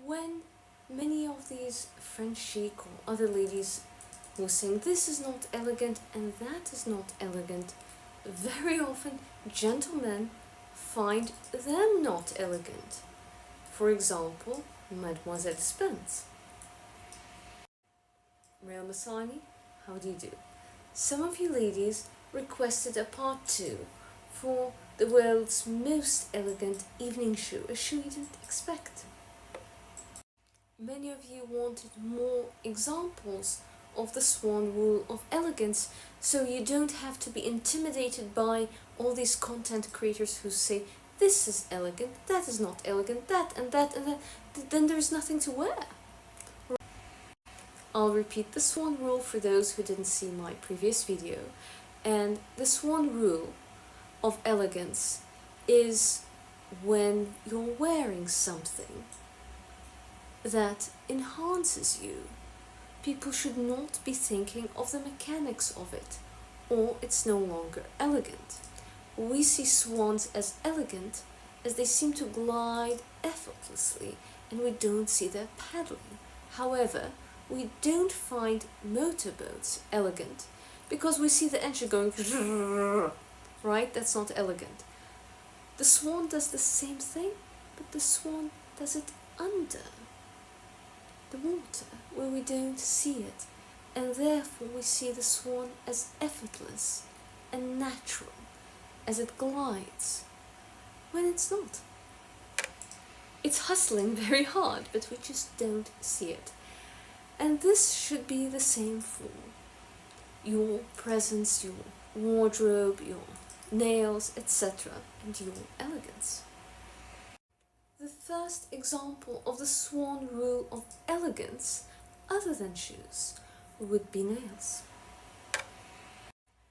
when many of these French chic or other ladies were saying this is not elegant and that is not elegant, very often gentlemen find them not elegant. For example, Mademoiselle Spence. Real Masani, how do you do? Some of you ladies requested a part 2 for the world's most elegant evening shoe, a shoe you didn't expect. Many of you wanted more examples of the Swan Rule of Elegance, so you don't have to be intimidated by all these content creators who say this is elegant, that is not elegant, that and that and that, then there's nothing to wear. I'll repeat the Swan Rule for those who didn't see my previous video. And the Swan Rule of Elegance is when you're wearing something that enhances you. People should not be thinking of the mechanics of it, or it's no longer elegant. We see swans as elegant as they seem to glide effortlessly, and we don't see their paddling. However, we don't find motorboats elegant because we see the engine going right? That's not elegant. The swan does the same thing, but the swan does it under the water where we don't see it, and therefore we see the swan as effortless and natural as it glides, when it's not. It's hustling very hard, but we just don't see it. And this should be the same for your presence, your wardrobe, your nails, etc., and your elegance. The first example of the Swan Rule of Elegance, other than shoes, would be nails.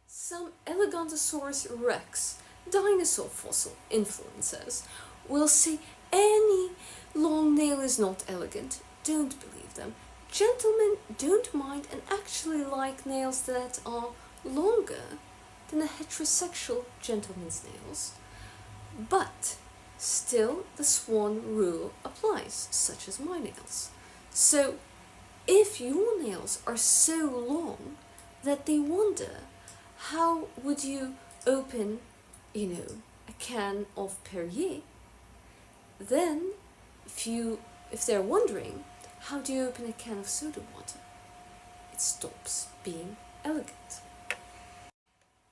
Some Elegantosaurus rex, dinosaur fossil influencers, will say any long nail is not elegant. Don't believe them. Gentlemen don't mind and actually like nails that are longer than a heterosexual gentleman's nails. But still, the Swan Rule applies, such as my nails. So, if your nails are so long that they wonder, how would you open, a can of Perrier? Then, if they're wondering, how do you open a can of soda water? It stops being elegant.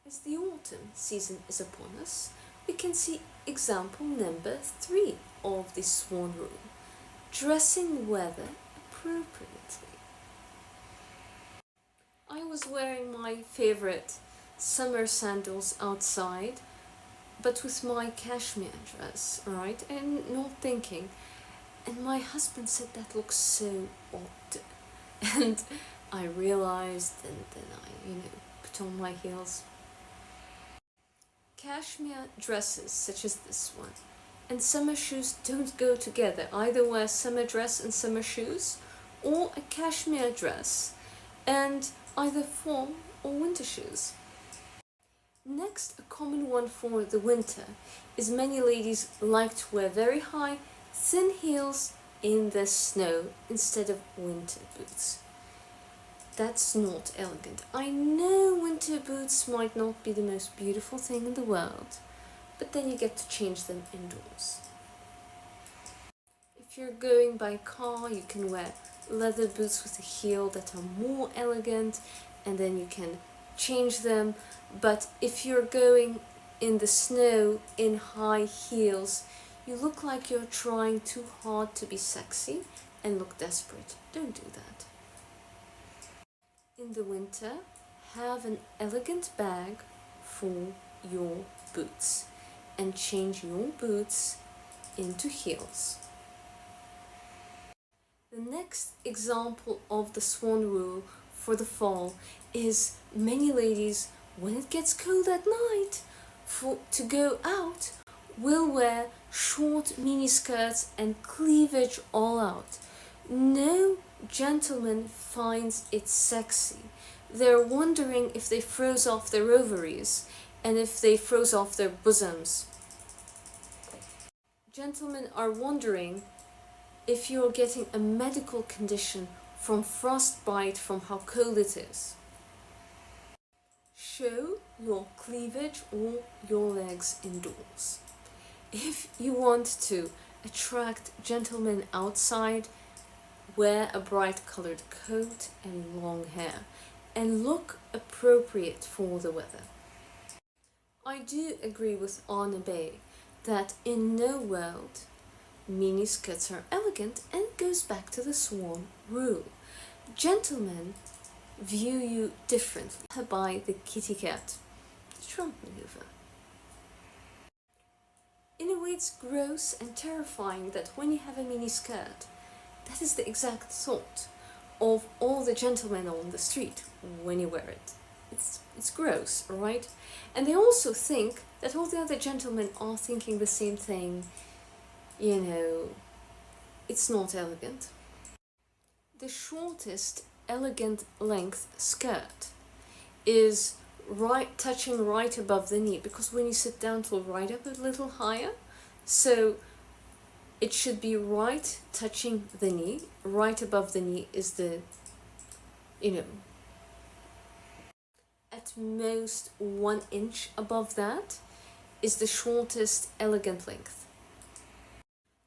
As the autumn season is upon us, we can see example number 3 of the Swan Rule, dressing weather appropriately. I was wearing my favorite summer sandals outside, but with my cashmere dress, right? And not thinking. And my husband said that looks so odd. And I realized, and then I, put on my heels. Cashmere dresses, such as this one, and summer shoes don't go together. Either wear summer dress and summer shoes, or a cashmere dress and either fall or winter shoes. Next, a common one for the winter is many ladies like to wear very high, thin heels in the snow instead of winter boots. That's not elegant. I know winter boots might not be the most beautiful thing in the world, but then you get to change them indoors. If you're going by car, you can wear leather boots with a heel that are more elegant, and then you can change them. But if you're going in the snow in high heels, you look like you're trying too hard to be sexy and look desperate. Don't do that. In the winter, have an elegant bag for your boots and change your boots into heels. The next example of the Swan Rule for the fall is many ladies, when it gets cold at night, to go out, will wear short mini skirts and cleavage all out. No gentleman finds it sexy. They're wondering if they froze off their ovaries and if they froze off their bosoms. Gentlemen are wondering if you're getting a medical condition from frostbite from how cold it is. Show your cleavage or your legs indoors. If you want to attract gentlemen outside, wear a bright colored coat and long hair and look appropriate for the weather. I do agree with Anna Bey that in no world miniskirts are elegant, and goes back to the Swan Rule. Gentlemen view you differently by the kitty cat, the Trump maneuver. In a way, it's gross and terrifying that when you have a miniskirt, that is the exact thought of all the gentlemen on the street when you wear it. It's gross, right? And they also think that all the other gentlemen are thinking the same thing. You know, it's not elegant. The shortest elegant length skirt is touching right above the knee, because when you sit down it will right up a little higher, so it should be right touching the knee. Right above the knee is the, at most 1 inch above that is the shortest elegant length.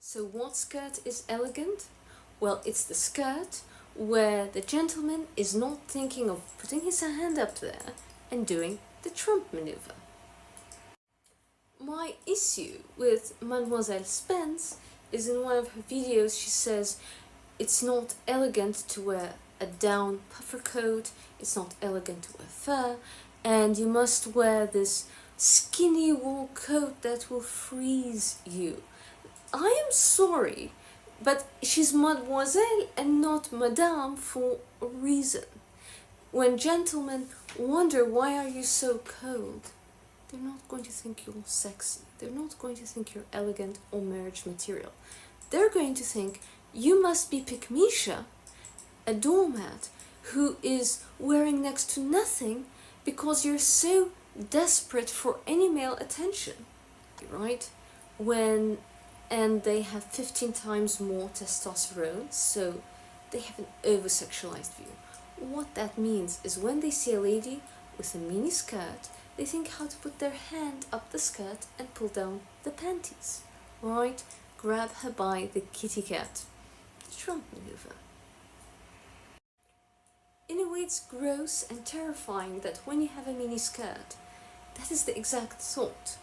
So what skirt is elegant? Well, it's the skirt where the gentleman is not thinking of putting his hand up there and doing the Trump maneuver. My issue with Mademoiselle Spence is in one of her videos she says it's not elegant to wear a down puffer coat, it's not elegant to wear fur, and you must wear this skinny wool coat that will freeze you. I am sorry, but she's Mademoiselle and not Madame for a reason. When gentlemen wonder why are you so cold, they're not going to think you're sexy. They're not going to think you're elegant or marriage material. They're going to think you must be Pikmisha, a doormat who is wearing next to nothing because you're so desperate for any male attention, right? And they have 15 times more testosterone, so they have an over-sexualized view. What that means is when they see a lady with a mini skirt, they think how to put their hand up the skirt and pull down the panties, right? Grab her by the kitty cat, the Trump maneuver. In a way, it's gross and terrifying that when you have a mini skirt, that is the exact thought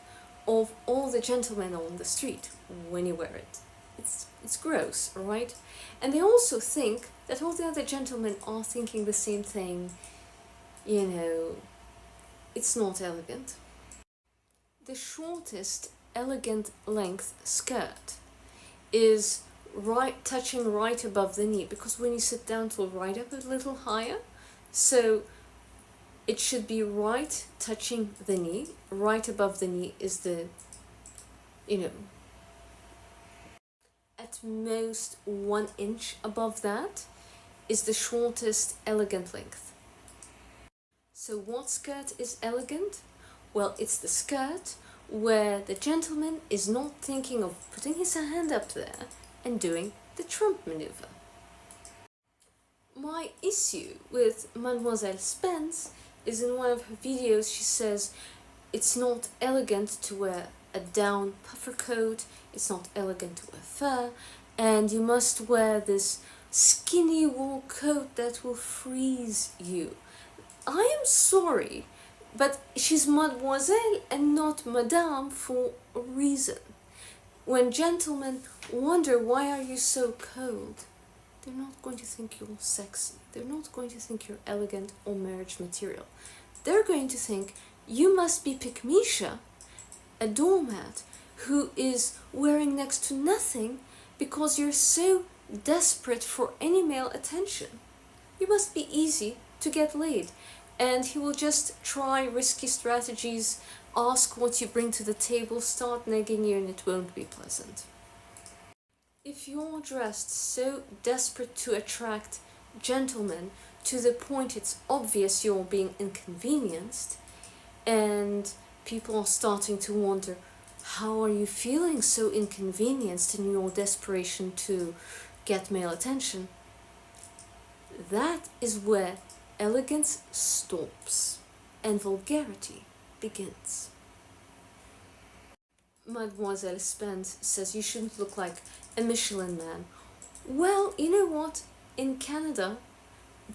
of all the gentlemen on the street when you wear it. It's gross, right? And they also think that all the other gentlemen are thinking the same thing. It's not elegant. The shortest elegant length skirt is touching right above the knee, because when you sit down it will right up a little higher, so it should be right touching the knee. Right above the knee is the, at most 1 inch above that is the shortest elegant length. So what skirt is elegant? Well, it's the skirt where the gentleman is not thinking of putting his hand up there and doing the Trump maneuver. My issue with Mademoiselle Spence is in one of her videos she says it's not elegant to wear a down puffer coat, it's not elegant to wear fur, and you must wear this skinny wool coat that will freeze you. I am sorry, but she's Mademoiselle and not Madame for a reason. When gentlemen wonder why are you so cold, they're not going to think you're sexy. They're not going to think you're elegant or marriage material. They're going to think you must be Pikmisha, a doormat who is wearing next to nothing because you're so desperate for any male attention. You must be easy to get laid, and he will just try risky strategies, ask what you bring to the table, start nagging you, and it won't be pleasant. If you're dressed so desperate to attract gentlemen to the point it's obvious you're being inconvenienced, and people are starting to wonder, how are you feeling so inconvenienced in your desperation to get male attention, that is where elegance stops and vulgarity begins. Mademoiselle Spence says you shouldn't look like a Michelin man. Well, you know what? In Canada,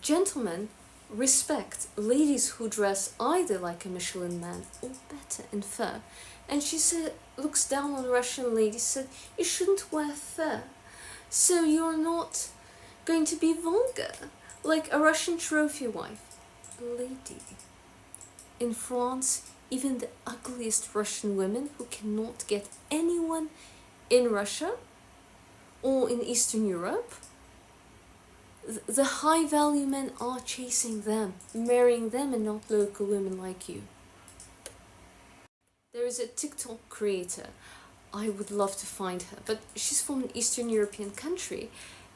gentlemen respect ladies who dress either like a Michelin man or better in fur. And she looks down on Russian ladies, said you shouldn't wear fur, so you're not going to be vulgar like a Russian trophy wife. Lady. In France, even the ugliest Russian women who cannot get anyone in Russia or in Eastern Europe, the high value men are chasing them, marrying them, and not local women like you. There is a TikTok creator, I would love to find her, but she's from an Eastern European country,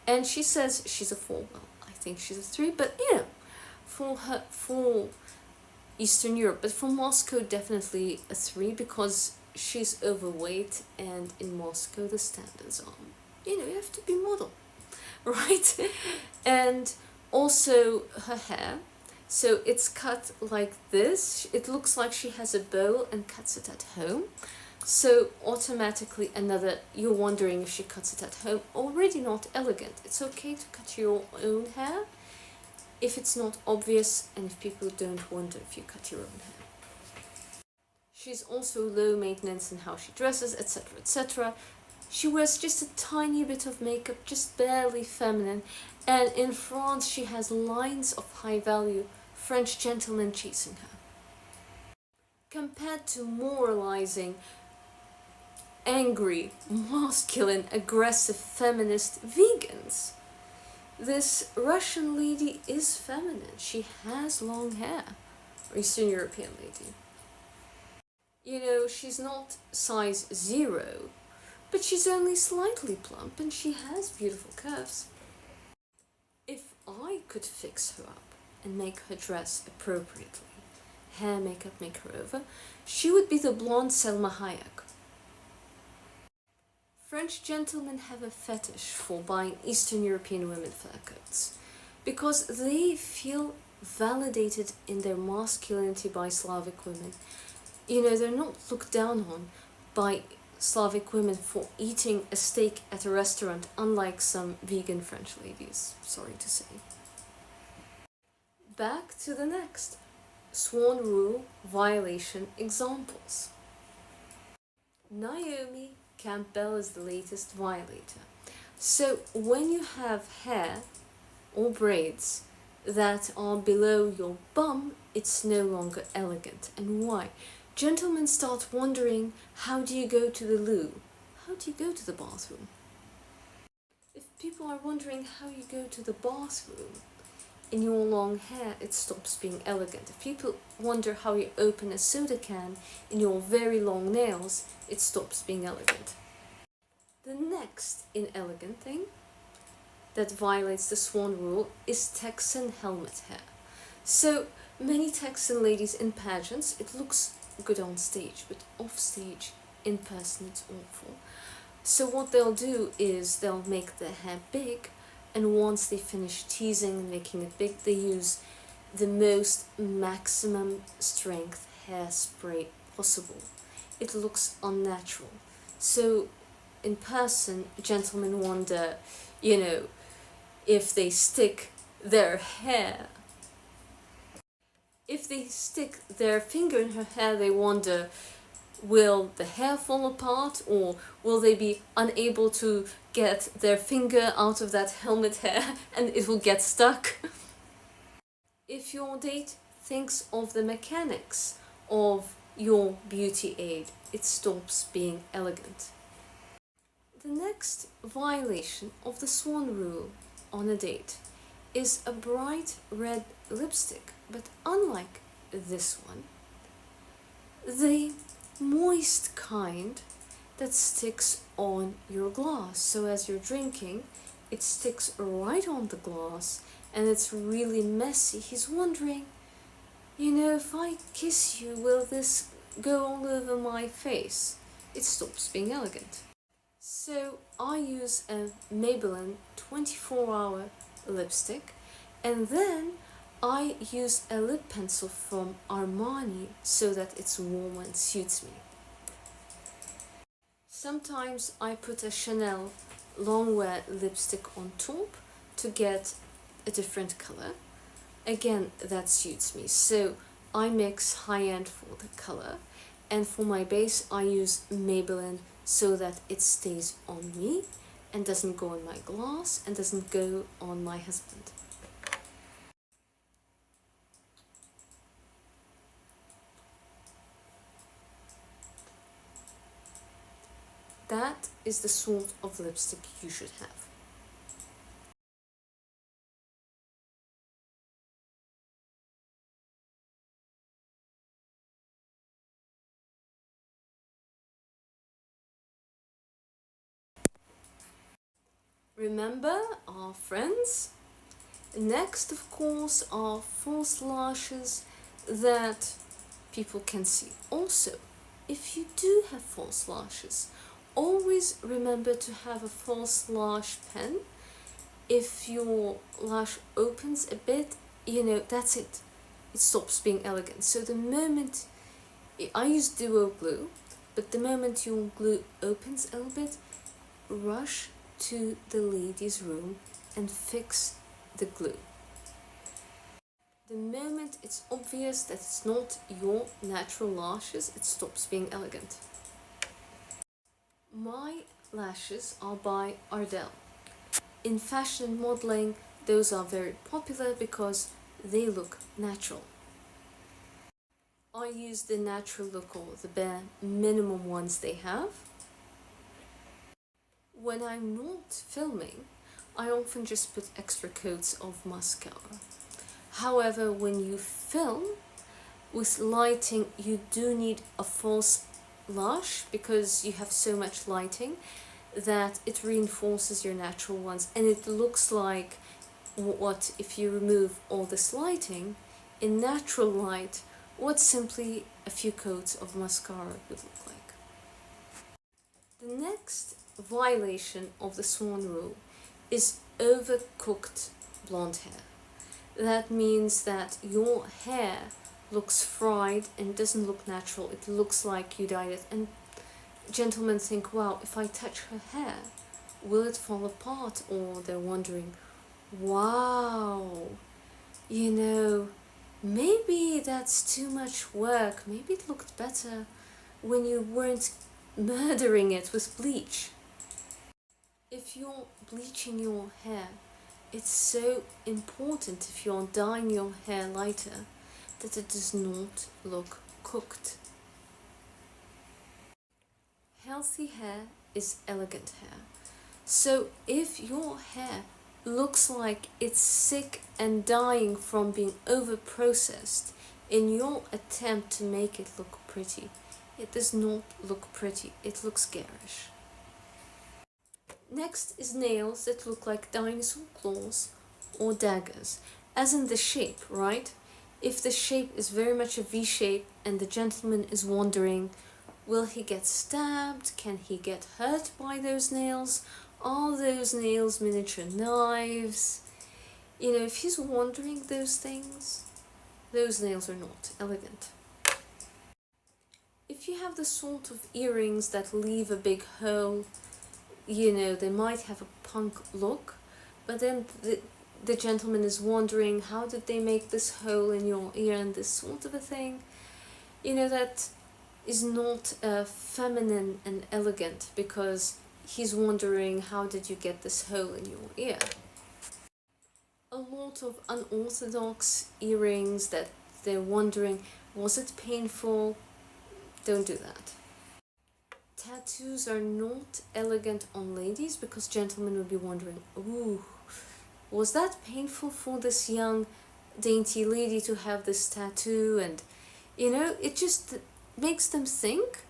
and she says she's a 4, well, I think she's a 3, but you know, for Eastern Europe, but from Moscow definitely a 3, because she's overweight, and in Moscow the standards are, you know, you have to be model, right? And also her hair, so it's cut like this. It looks like she has a bow and cuts it at home, so automatically you're wondering if she cuts it at home. Already not elegant. It's okay to cut your own hair if it's not obvious and if people don't wonder if you cut your own hair. She's also low maintenance in how she dresses, etc., etc. She wears just a tiny bit of makeup, just barely feminine, and in France she has lines of high value French gentlemen chasing her. Compared to moralizing, angry, masculine, aggressive, feminist vegans, this Russian lady is feminine. She has long hair. Eastern European lady. You know, she's not size 0, but she's only slightly plump and she has beautiful curves. If I could fix her up and make her dress appropriately, hair, makeup, make her over, she would be the blonde Selma Hayek. French gentlemen have a fetish for buying Eastern European women fur coats because they feel validated in their masculinity by Slavic women. You know, they're not looked down on by Slavic women for eating a steak at a restaurant, unlike some vegan French ladies, sorry to say. Back to the next Swan Rule violation examples. Naomi Campbell is the latest violator. So when you have hair or braids that are below your bum, it's no longer elegant. And why? Gentlemen start wondering, how do you go to the loo? How do you go to the bathroom? If people are wondering how you go to the bathroom in your long hair, it stops being elegant. If people wonder how you open a soda can in your very long nails, it stops being elegant. The next inelegant thing that violates the Swan Rule is Texan helmet hair. So many Texan ladies in pageants, it looks good on stage, but off stage, in person, it's awful. So what they'll do is they'll make their hair big, and once they finish teasing and making it big, they use the most maximum strength hairspray possible. It looks unnatural. So in person, gentlemen wonder, you know, if they stick their finger in her hair, they wonder, will the hair fall apart, or will they be unable to get their finger out of that helmet hair and it will get stuck? If your date thinks of the mechanics of your beauty aid, it stops being elegant. The next violation of the Swan Rule on a date is a bright red lipstick, but unlike this one, the moist kind that sticks on your glass. So as you're drinking, it sticks right on the glass and it's really messy. He's wondering, you know, if I kiss you, will this go all over my face? It stops being elegant. So I use a Maybelline 24-hour lipstick, and then I use a lip pencil from Armani so that it's warm and suits me. Sometimes I put a Chanel longwear lipstick on top to get a different color. Again, that suits me. So I mix high-end for the color, and for my base I use Maybelline so that it stays on me and doesn't go on my glass and doesn't go on my husband. That is the sort of lipstick you should have. Remember our friends? Next, of course, are false lashes that people can see. Also, if you do have false lashes, always remember to have a false lash pen. If your lash opens a bit, that's it. It stops being elegant. So the moment, I use duo glue, but the moment your glue opens a little bit, rush to the ladies' room and fix the glue. The moment it's obvious that it's not your natural lashes, it stops being elegant. My lashes are by Ardell. In fashion and modeling, those are very popular because they look natural. I use the natural look or the bare minimum ones they have. When I'm not filming, I often just put extra coats of mascara. However, when you film with lighting, you do need a false lash because you have so much lighting that it reinforces your natural ones, and it looks like what if you remove all this lighting in natural light, what simply a few coats of mascara would look like. The next violation of the Swan Rule is overcooked blonde hair. That means that your hair looks fried and doesn't look natural. It looks like you dyed it. And gentlemen think, wow, if I touch her hair, will it fall apart? Or they're wondering, wow, maybe that's too much work. Maybe it looked better when you weren't murdering it with bleach. If you're bleaching your hair, it's so important, if you're dyeing your hair lighter, that it does not look cooked. Healthy hair is elegant hair. So if your hair looks like it's sick and dying from being over-processed in your attempt to make it look pretty, it does not look pretty, it looks garish. Next is nails that look like dinosaur claws or daggers, as in the shape, right? If the shape is very much a V shape and the gentleman is wondering, will he get stabbed? Can he get hurt by those nails? Are those nails miniature knives? If he's wondering those things, those nails are not elegant. If you have the sort of earrings that leave a big hole, they might have a punk look, but then the gentleman is wondering, how did they make this hole in your ear and this sort of a thing? That is not feminine and elegant, because he's wondering, how did you get this hole in your ear? A lot of unorthodox earrings that they're wondering, was it painful? Don't do that. Tattoos are not elegant on ladies because gentlemen will be wondering, ooh, was that painful for this young dainty lady to have this tattoo? And it just makes them think,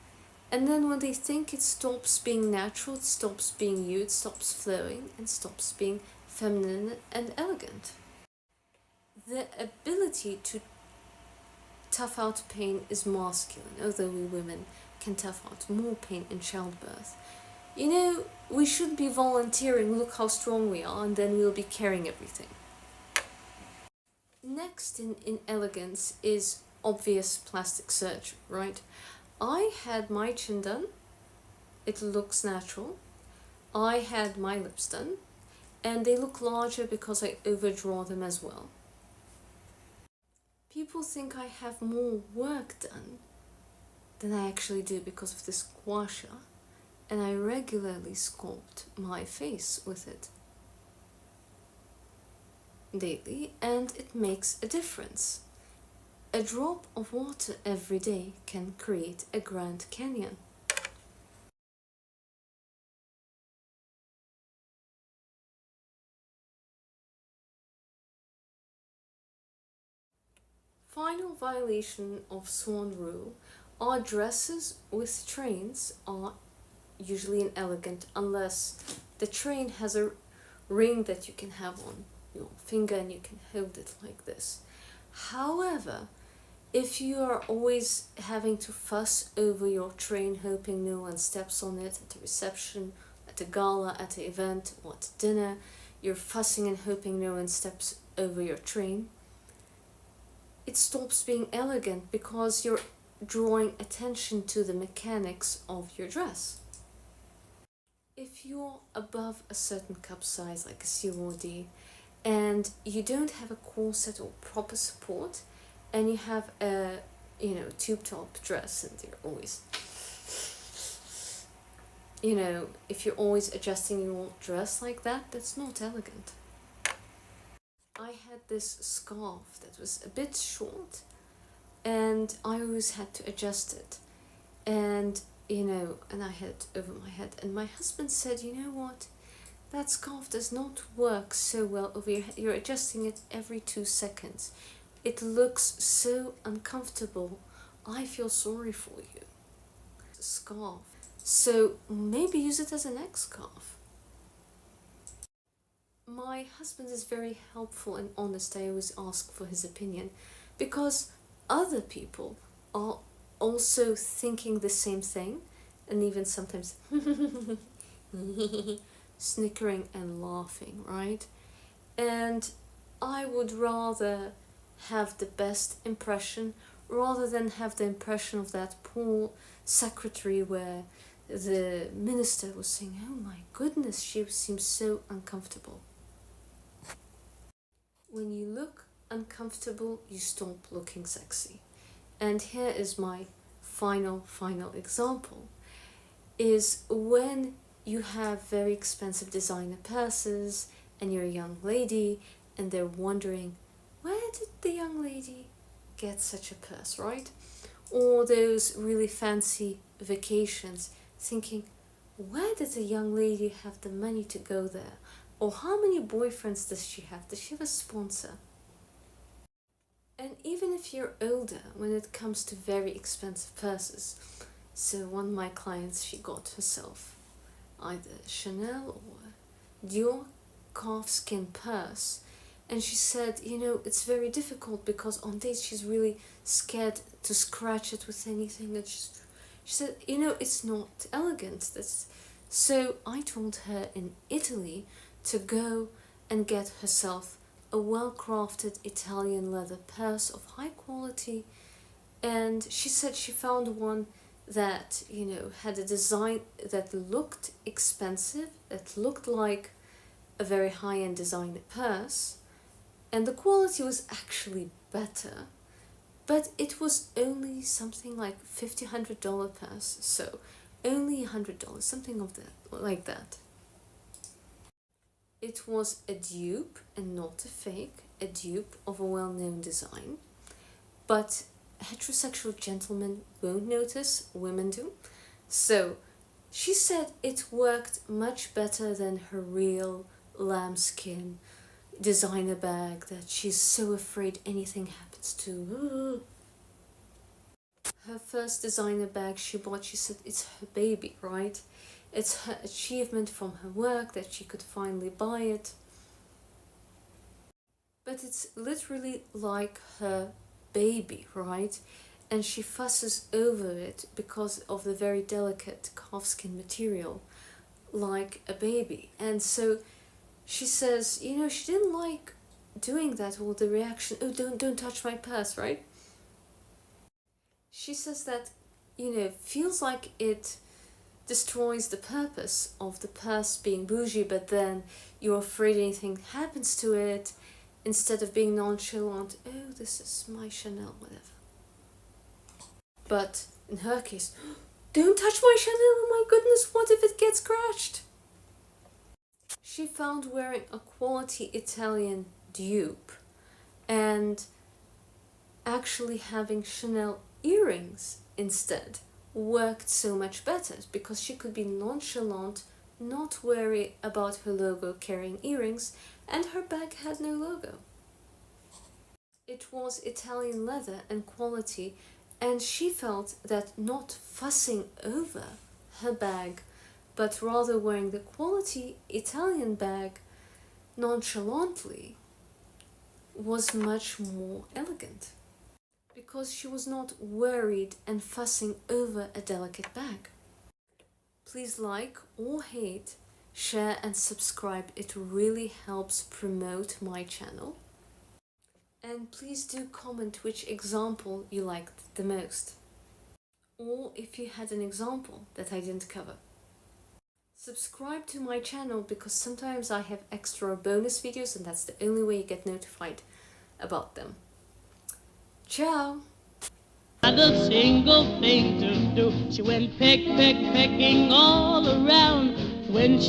and then when they think, it stops being natural, it stops being you, it stops flowing and stops being feminine and elegant. The ability to tough out pain is masculine, although we women can tough out more pain in childbirth. You know, we should be volunteering, look how strong we are, and then we'll be carrying everything. Next in elegance is obvious plastic surgery, right? I had my chin done, it looks natural. I had my lips done, and they look larger because I overdraw them as well. People think I have more work done than I actually do because of this gua sha, and I regularly sculpt my face with it daily, and it makes a difference. A drop of water every day can create a Grand Canyon. Final violation of Swan Rule are dresses with trains are usually inelegant unless the train has a ring that you can have on your finger and you can hold it like this. However, if you are always having to fuss over your train hoping no one steps on it at a reception, at a gala, at an event, or at dinner, you're fussing and hoping no one steps over your train, it stops being elegant because you're drawing attention to the mechanics of your dress. If you're above a certain cup size, like a C or D, and you don't have a corset or proper support, and you have a tube top dress, and you're always if you're always adjusting your dress like that, that's not elegant. I had this scarf that was a bit short, and I always had to adjust it, and and I had it over my head, and my husband said, you know what, that scarf does not work so well over your head. You're adjusting it every 2 seconds. It looks so uncomfortable. I feel sorry for you. Scarf. So maybe use it as a neck scarf. My husband is very helpful and honest. I always ask for his opinion because other people are also thinking the same thing, and even sometimes snickering and laughing, right? And I would rather have the best impression rather than have the impression of that poor secretary where the minister was saying, oh my goodness, she seems so uncomfortable. When you look uncomfortable, you stop looking sexy. And here is my final example, is when you have very expensive designer purses and you're a young lady and they're wondering, where did the young lady get such a purse, right? Or those really fancy vacations, thinking, where did the young lady have the money to go there? Or how many boyfriends does she have? Does she have a sponsor? And even if you're older, when it comes to very expensive purses, so one of my clients, she got herself either Chanel or Dior calfskin purse, and she said, it's very difficult because on dates she's really scared to scratch it with anything, and she said, it's not elegant. So I told her in Italy to go and get herself a well-crafted Italian leather purse of high quality, and she said she found one that had a design that looked expensive, that looked like a very high-end designer purse, and the quality was actually better, but it was only something like $100 purse, so only $100, something of that, like that. It was a dupe and not a fake, a dupe of a well-known design, but heterosexual gentlemen won't notice, women do. So she said it worked much better than her real lambskin designer bag that she's so afraid anything happens to. Her first designer bag she bought, she said it's her baby, right? It's her achievement from her work that she could finally buy it. But it's literally like her baby, right? And she fusses over it because of the very delicate calfskin material. like a baby. And so she says, you know, she didn't like doing that, or the reaction, oh, don't touch my purse, right? She says that, you know, feels like it destroys the purpose of the purse being bougie, but then you're afraid anything happens to it, instead of being nonchalant, oh, this is my Chanel, whatever. But in her case, don't touch my Chanel, oh my goodness, what if it gets scratched? She found wearing a quality Italian dupe and actually having Chanel earrings instead worked so much better, because she could be nonchalant, not worry about her logo carrying earrings, and her bag had no logo. It was Italian leather and quality, and she felt that not fussing over her bag, but rather wearing the quality Italian bag nonchalantly was much more elegant, because she was not worried and fussing over a delicate bag. Please like or hate, share and subscribe. It really helps promote my channel. And please do comment which example you liked the most, or if you had an example that I didn't cover. Subscribe to my channel, because sometimes I have extra bonus videos, and that's the only way you get notified about them. Ciao! Not a single thing to do. She went pecking all around when she